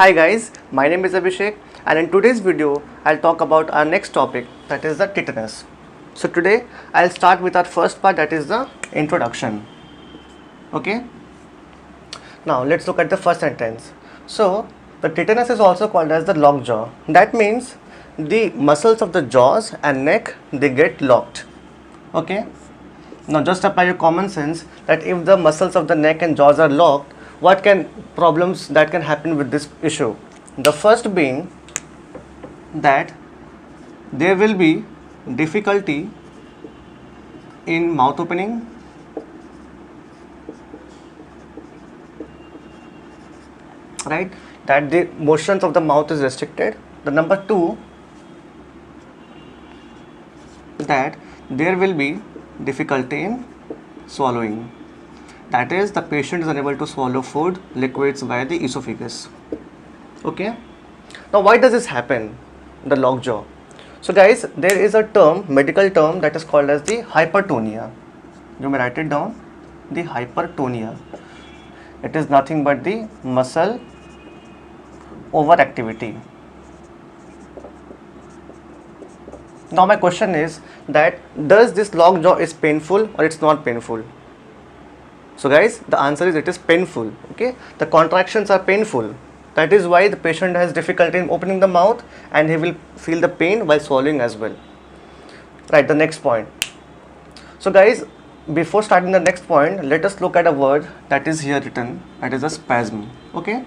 Hi guys, my name is Bhavishek and in today's video I'll talk about our next topic, that is the tetanus. So today I'll start with our first part, that is the introduction. Okay. Now let's look at the first sentence. So the tetanus is also called as the locked jaw. That means the muscles of the jaws and neck, they get locked. Okay. Now just apply your common sense that if the muscles of the neck and jaws are locked, what can problems that can happen with this issue? The first being that there will be difficulty in mouth opening, right? That the motions of the mouth is restricted. The number two, that there will be difficulty in swallowing. That is, the patient is unable to swallow food, liquids via the esophagus. Okay. Now, why does this happen? The locked jaw. So, guys, there is a term, medical term, that is called as the hypertonia. You may write it down. The hypertonia. It is nothing but the muscle overactivity. Now, my question is that does this locked jaw is painful or it's not painful? So guys, the answer is it is painful. Okay, the contractions are painful. That is why the patient has difficulty in opening the mouth and he will feel the pain while swallowing as well. Right, the next point. So guys, before starting the next point, let us look at a word that is here written, that is a spasm. Okay,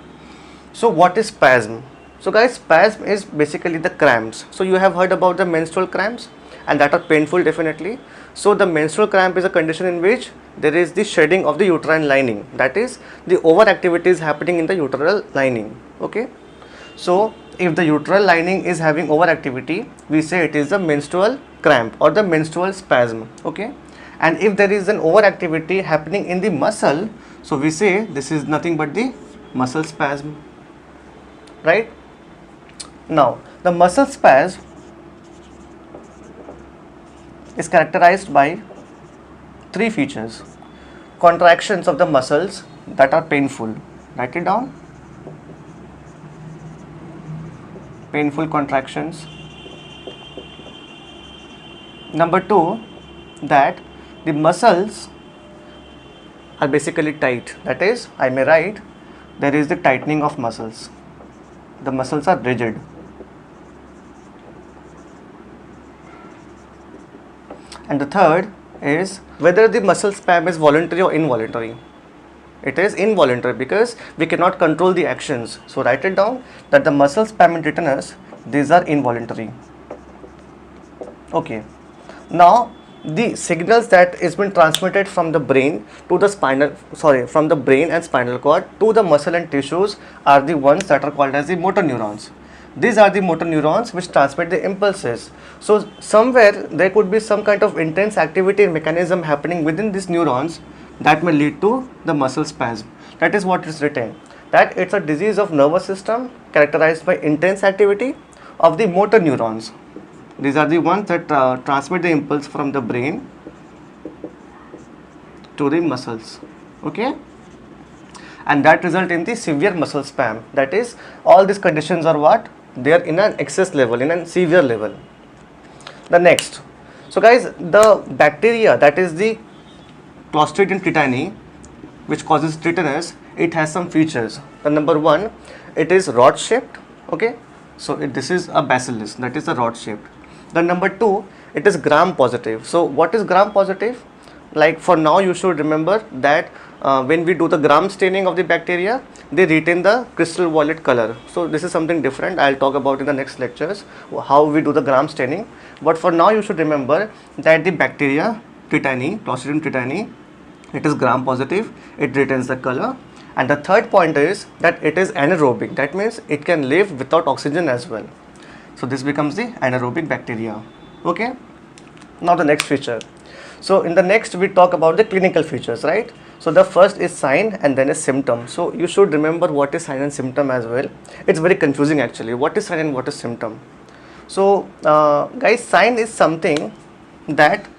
so what is spasm? So guys, spasm is basically the cramps. So you have heard about the menstrual cramps and that are painful definitely. So the menstrual cramp is a condition in which there is the shedding of the uterine lining, that is the overactivity is happening in the uterine lining. Okay, so if the uterine lining is having overactivity, we say it is the menstrual cramp or the menstrual spasm. Okay, and if there is an overactivity happening in the muscle, so we say this is nothing but the muscle spasm, right? Now the muscle spasm is characterized by three features: contractions of the muscles that are painful. Write it down. Painful contractions. Number two, that the muscles are basically tight. That is, I may write, there is the tightening of muscles. The muscles are rigid. And the third is whether the muscle spasm is voluntary or involuntary. It is involuntary because we cannot control the actions. So write it down that the muscle spasm in tetanus, these are involuntary. Okay. Now the signals that is been transmitted from the brain to the from the brain and spinal cord to the muscle and tissues are the ones that are called as the motor neurons. These are the motor neurons which transmit the impulses. So somewhere there could be some kind of intense activity mechanism happening within these neurons that may lead to the muscle spasm. That is what is written, that it's a disease of nervous system characterized by intense activity of the motor neurons. These are the ones that transmit the impulse from the brain to the muscles. Okay, and that result in the severe muscle spasm. That is, all these conditions are what? They are in an excess level, in a severe level. The next, so guys, the bacteria that is the Clostridium tetani, which causes tetanus, it has some features. The number one, it is rod shaped. Okay, so this is a bacillus, that is the rod shaped. The number two, it is gram positive. So what is gram positive? Like for now you should remember that when we do the gram staining of the bacteria, they retain the crystal violet color. So this is something different. I'll talk about in the next lectures how we do the gram staining. But for now you should remember that the bacteria tetani, Clostridium tetani, it is gram positive. It retains the color. And the third point is that it is anaerobic. That means it can live without oxygen as well. So this becomes the anaerobic bacteria. Okay. Now the next feature. So in the next we talk about the clinical features, right? So the first is sign and then is symptom. So you should remember what is sign and symptom as well. It's very confusing actually. What is sign and what is symptom? So guys, sign is something that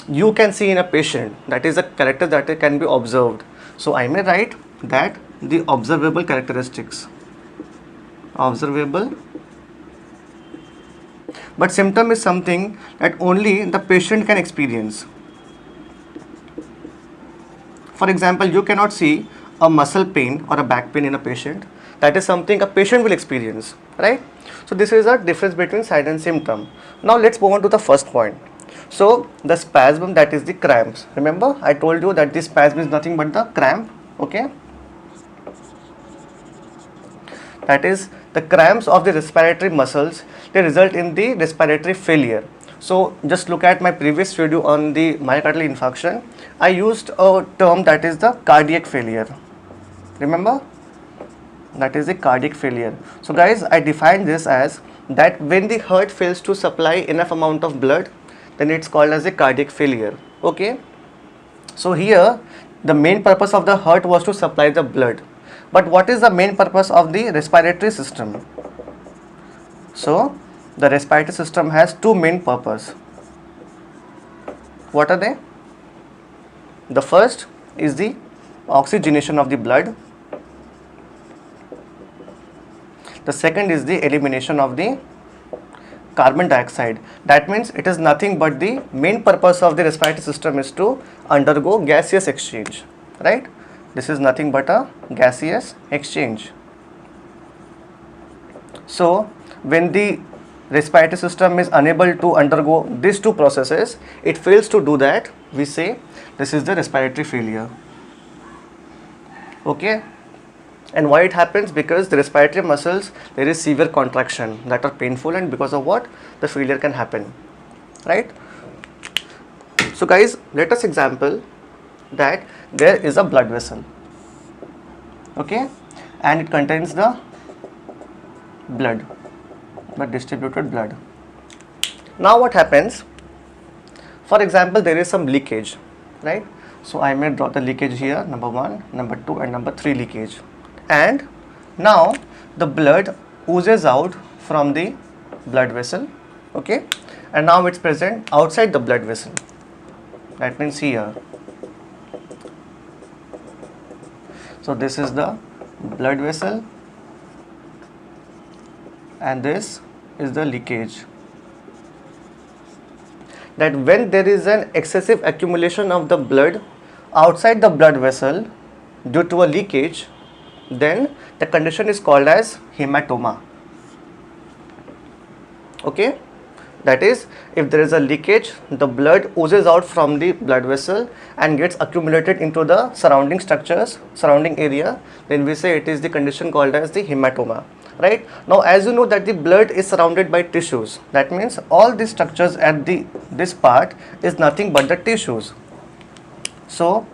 you can see in a patient, that is a character that can be observed. So I may write that the observable characteristics. Observable. But symptom is something that only the patient can experience. For example, you cannot see a muscle pain or a back pain in a patient. That is something a patient will experience, right? So this is a difference between sign and symptom. Now let's move on to the first point. So the spasm, that is the cramps. Remember, I told you that this spasm is nothing but the cramp, okay? That is the cramps of the respiratory muscles, they result in the respiratory failure. So just look at my previous video on the myocardial infarction. I used a term that is the cardiac failure. Remember? That is the cardiac failure. So guys, I define this as that when the heart fails to supply enough amount of blood, then it's called as a cardiac failure. Okay? So here, the main purpose of the heart was to supply the blood. But what is the main purpose of the respiratory system? So, the respiratory system has two main purposes. What are they? The first is the oxygenation of the blood. The second is the elimination of the carbon dioxide. That means it is nothing but the main purpose of the respiratory system is to undergo gaseous exchange, right? This is nothing but a gaseous exchange. So, when the respiratory system is unable to undergo these two processes, it fails to do that, we say this is the respiratory failure. Okay? And why it happens? Because the respiratory muscles, there is severe contraction that are painful, and because of what? The failure can happen, right? So guys, let us example that there is a blood vessel, okay, and it contains the blood, the distributed blood. Now what happens? For example, there is some leakage, right? So I may draw the leakage here, number 1, number 2 and number 3 leakage. And now the blood oozes out from the blood vessel, okay, and now it's present outside the blood vessel. That means here. So this is the blood vessel and this is the leakage. That when there is an excessive accumulation of the blood outside the blood vessel due to a leakage, then the condition is called as hematoma. Okay, that is, if there is a leakage, the blood oozes out from the blood vessel and gets accumulated into the surrounding structures, surrounding area, then we say it is the condition called as the hematoma, right? Now as you know that the blood is surrounded by tissues, that means all these structures at this part is nothing but the tissues. So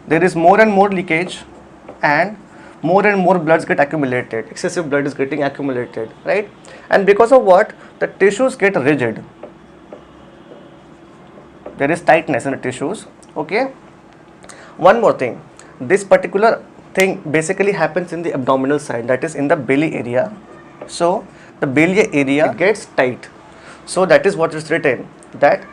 there is more and more leakage and more bloods get accumulated, excessive blood is getting accumulated, right? And because of what? The tissues get rigid, there is tightness in the tissues, okay? One more thing, this particular thing basically happens in the abdominal side, that is in the belly area. So the belly area gets tight. So that is what is written, that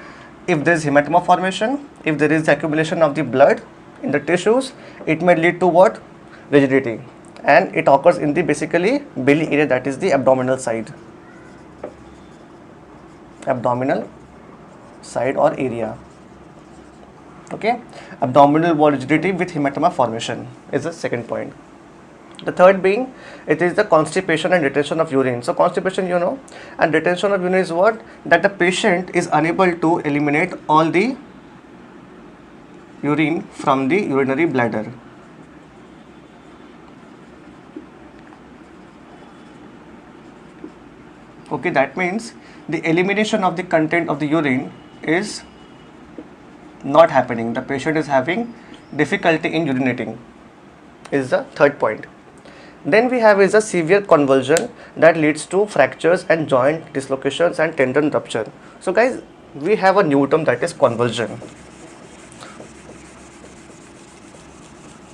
if there is hematoma formation, if there is the accumulation of the blood in the tissues, it may lead to what? Rigidity, and it occurs in the basically belly area, that is the abdominal side or area, okay? Abdominal wall rigidity with hematoma formation is the second point. The third being, it is the constipation and retention of urine. So constipation you know, and retention of urine is what? That the patient is unable to eliminate all the urine from the urinary bladder. Okay, that means the elimination of the content of the urine is not happening. The patient is having difficulty in urinating is the third point. Then we have is a severe convulsion that leads to fractures and joint dislocations and tendon rupture. So guys, we have a new term, that is convulsion.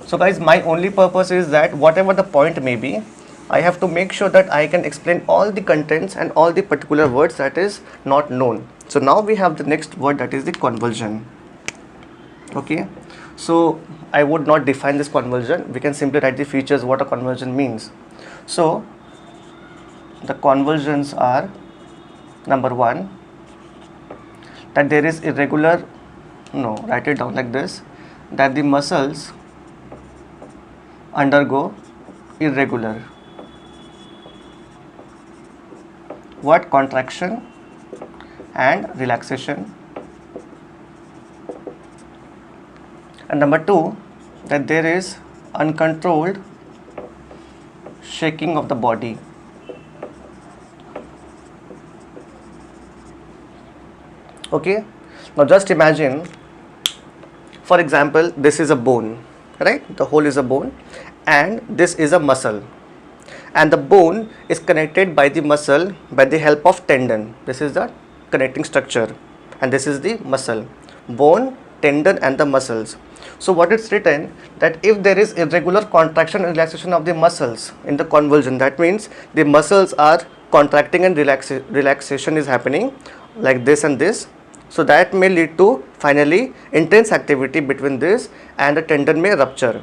So guys, my only purpose is that whatever the point may be, I have to make sure that I can explain all the contents and all the particular words that is not known. So now we have the next word, that is the convulsion. Okay, So I would not define this convulsion. We can simply write the features what a convulsion means. So the convulsions are, number one, that there is irregular, no, write it down like this, that the muscles undergo irregular what contraction and relaxation. And number two, that there is uncontrolled shaking of the body. Okay, now just imagine, for example, this is a bone, right? The whole is a bone, and this is a muscle, and the bone is connected by the muscle by the help of tendon. This is the connecting structure, and this is the muscle, bone, tendon, and the muscles. So what it's written, that if there is irregular contraction and relaxation of the muscles in the convulsion, that means the muscles are contracting and relaxation is happening like this and this. So that may lead to finally intense activity between this, and the tendon may rupture.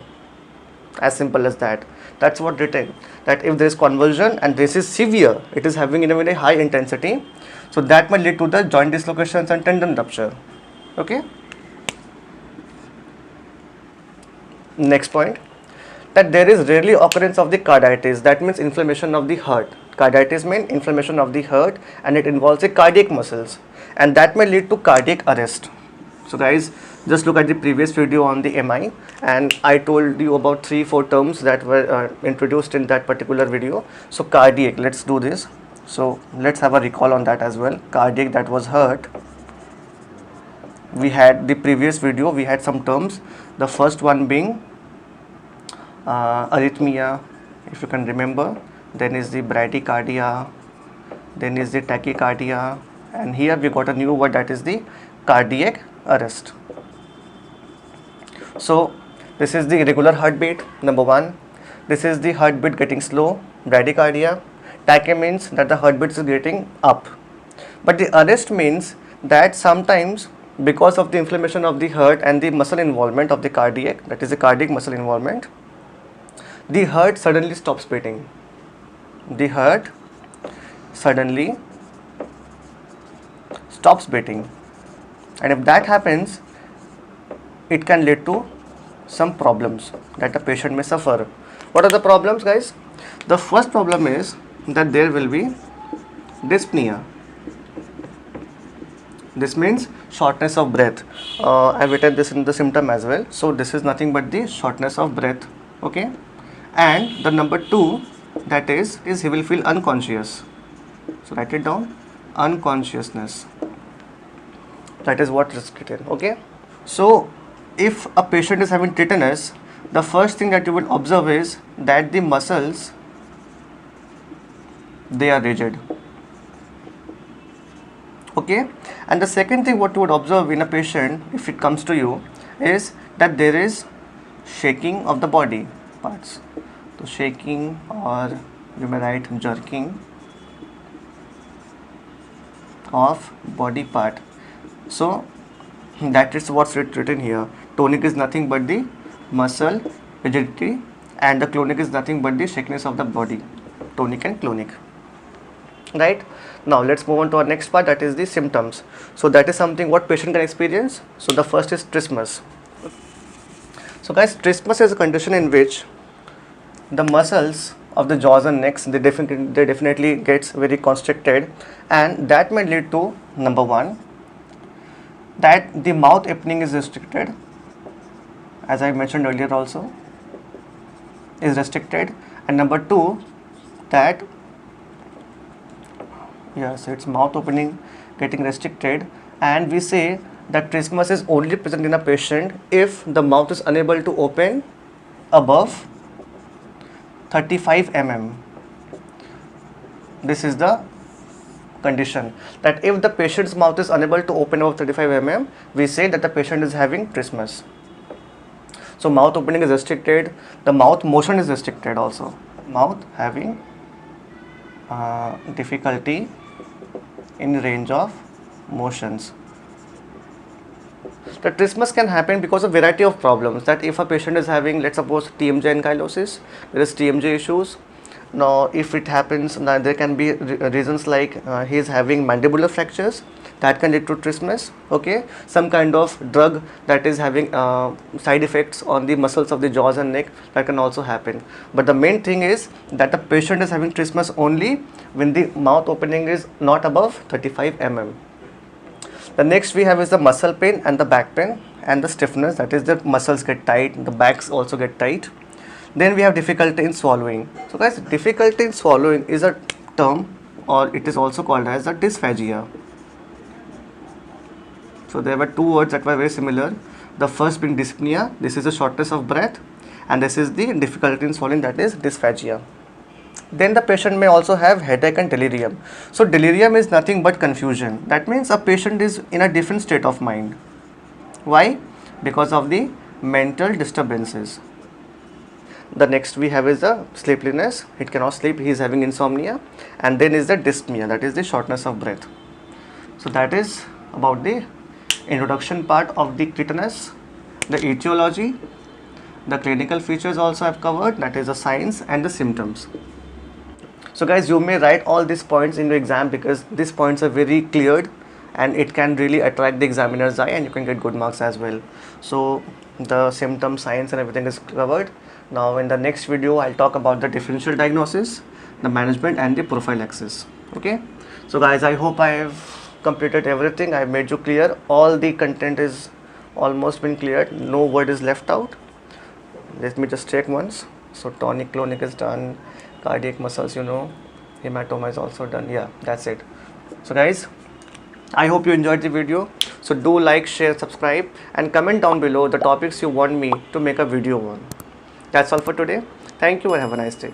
As simple as that. That's what written, that if there is convulsion and this is severe, it is having in a very high intensity, so that may lead to the joint dislocations and tendon rupture. Okay. Next point, that there is rarely occurrence of the carditis, that means inflammation of the heart. Carditis means inflammation of the heart, and it involves the cardiac muscles, and that may lead to cardiac arrest. So guys, just look at the previous video on the MI, and I told you about 3-4 terms that were introduced in that particular video. So cardiac, let's do this. So let's have a recall on that as well. Cardiac, that was heart. We had the previous video, we had some terms. The first one being arrhythmia, if you can remember. Then is the bradycardia, then is the tachycardia, and here we got a new word, that is the cardiac arrest. So this is the irregular heartbeat, number one. This is the heartbeat getting slow, bradycardia. Tachy means that the heartbeat is getting up. But the arrest means that sometimes because of the inflammation of the heart and the muscle involvement of the cardiac, that is the cardiac muscle involvement, the heart suddenly stops beating. The heart suddenly stops beating, and if that happens, it can lead to some problems that the patient may suffer. What are the problems, guys? The first problem is that there will be dyspnea. This means shortness of breath. I have written this in the symptom as well. So this is nothing but the shortness of breath. Okay, and the number two, that is he will feel unconscious. So write it down, unconsciousness. That is what is written. Okay, so if a patient is having tetanus, the first thing that you will observe is that the muscles, they are rigid. Okay, and the second thing what you would observe in a patient, if it comes to you, is that there is shaking of the body parts. So shaking, or you may write jerking of body part. So that is what's written here. Tonic is nothing but the muscle rigidity, and the clonic is nothing but the shakiness of the body. Tonic and clonic. Right, now let's move on to our next part, that is the symptoms. So that is something what patient can experience. So the first is trismus. So guys, trismus is a condition in which the muscles of the jaws and necks, they definitely gets very constricted, and that may lead to, number one, that the mouth opening is restricted, as I mentioned earlier also, is restricted, and number two, that yes, its mouth opening getting restricted, and we say that trismus is only present in a patient if the mouth is unable to open above 35 mm. This is the condition, that if the patient's mouth is unable to open above 35 mm, we say that the patient is having trismus. So mouth opening is restricted, the mouth motion is restricted also. Mouth having difficulty in range of motions. The trismus can happen because of variety of problems. That if a patient is having, let's suppose, TMJ ankylosis, there is TMJ issues. Now, if it happens, now there can be reasons like he is having mandibular fractures, that can lead to trismus. Okay, some kind of drug that is having side effects on the muscles of the jaws and neck, that can also happen. But the main thing is that the patient is having trismus only when the mouth opening is not above 35 mm. The next we have is the muscle pain and the back pain and the stiffness, that is the muscles get tight, the backs also get tight. Then we have difficulty in swallowing. So guys, difficulty in swallowing is a term, or it is also called as the dysphagia. So there were two words that were very similar. The first being dyspnea, this is the shortness of breath, and this is the difficulty in swallowing, that is dysphagia. Then the patient may also have headache and delirium. So delirium is nothing but confusion. That means a patient is in a different state of mind. Why? Because of the mental disturbances. The next we have is the sleepiness. It cannot sleep, he is having insomnia. And then is the dyspnea, that is the shortness of breath. So that is about the introduction part of the tetanus, the etiology, the clinical features also I have covered, that is the signs and the symptoms. So guys, you may write all these points in the exam because these points are very cleared and it can really attract the examiner's eye and you can get good marks as well. So the symptoms, signs and everything is covered. Now in the next video, I'll talk about the differential diagnosis, the management and the prophylaxis. Okay. So guys, I hope I have completed everything. I have made you clear. All the content is almost been cleared. No word is left out. Let me just check once. So tonic, clonic is done. Cardiac muscles, you know. Hematoma is also done. Yeah, that's it. So guys, I hope you enjoyed the video. So do like, share, subscribe and comment down below the topics you want me to make a video on. That's all for today. Thank you and have a nice day.